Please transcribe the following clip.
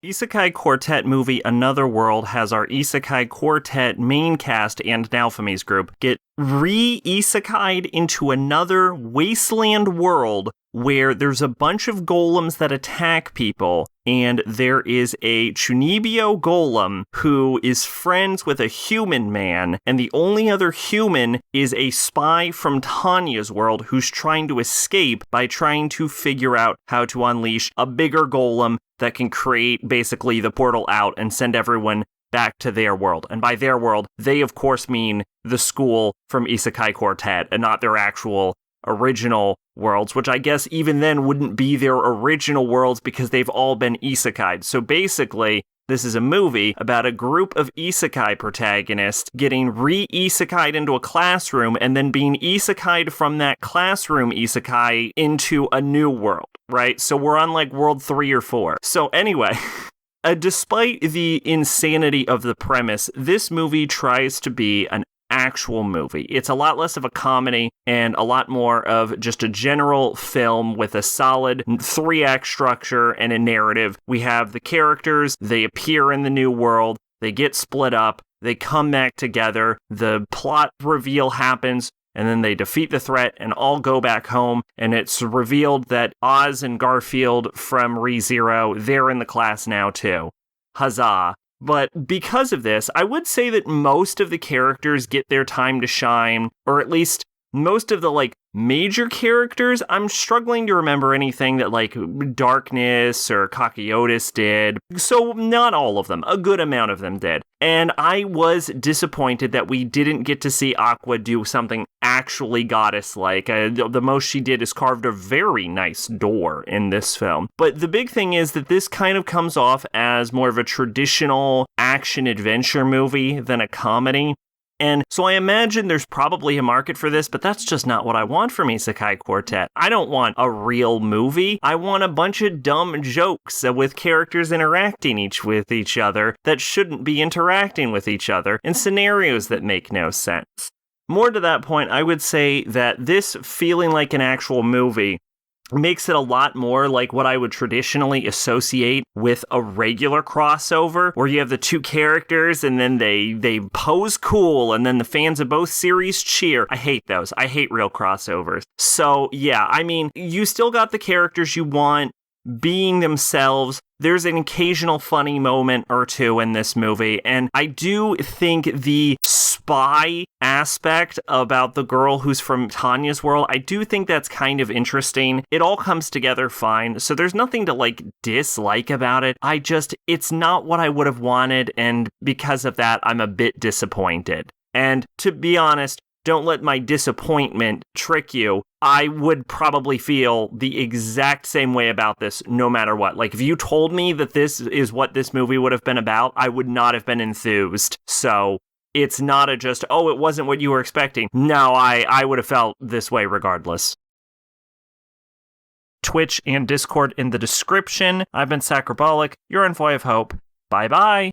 Isekai Quartet movie Another World has our Isekai Quartet main cast and Naofumi's group get re-isekai'd into another wasteland world where there's a bunch of golems that attack people, and there is a Chunibyo golem who is friends with a human man, and the only other human is a spy from Tanya's world who's trying to escape by trying to figure out how to unleash a bigger golem that can create basically the portal out and send everyone back to their world. And by their world, they of course mean the school from Isekai Quartet and not their actual original worlds, which I guess even then wouldn't be their original worlds because they've all been isekai'd. So basically, this is a movie about a group of isekai protagonists getting re-isekai'd into a classroom and then being isekai'd from that classroom isekai into a new world, right? So we're on like world 3 or 4. So anyway, despite the insanity of the premise, this movie tries to be an actual movie. It's a lot less of a comedy and a lot more of just a general film with a solid 3-act structure and a narrative. We have the characters, they appear in the new world, they get split up, they come back together, the plot reveal happens, and then they defeat the threat and all go back home, and it's revealed that Oz and Garfield from ReZero, they're in the class now too. Huzzah. But because of this, I would say that most of the characters get their time to shine, or at least most of the, like, major characters. I'm struggling to remember anything that, like, Darkness or Kakiotis did. So not all of them. A good amount of them did. And I was disappointed that we didn't get to see Aqua do something actually goddess-like. The most she did is carved a very nice door in this film. But the big thing is that this kind of comes off as more of a traditional action-adventure movie than a comedy. And so I imagine there's probably a market for this, but that's just not what I want from Isekai Quartet. I don't want a real movie. I want a bunch of dumb jokes with characters interacting with each other that shouldn't be interacting with each other in scenarios that make no sense. More to that point, I would say that this feeling like an actual movie makes it a lot more like what I would traditionally associate with a regular crossover, where you have the two characters and then they pose cool and then the fans of both series cheer. I hate those. I hate real crossovers. So yeah, I mean, you still got the characters you want being themselves. There's an occasional funny moment or two in this movie, and I do think the spy aspect about the girl who's from Tanya's world, I do think that's kind of interesting. It all comes together fine, so there's nothing to, like, dislike about it. It's not what I would have wanted, and because of that, I'm a bit disappointed. And to be honest, don't let my disappointment trick you. I would probably feel the exact same way about this no matter what. Like, if you told me that this is what this movie would have been about, I would not have been enthused. So it's not it wasn't what you were expecting. No, I would have felt this way regardless. Twitch and Discord in the description. I've been Sacrobolic, your Envoy of Hope. Bye-bye.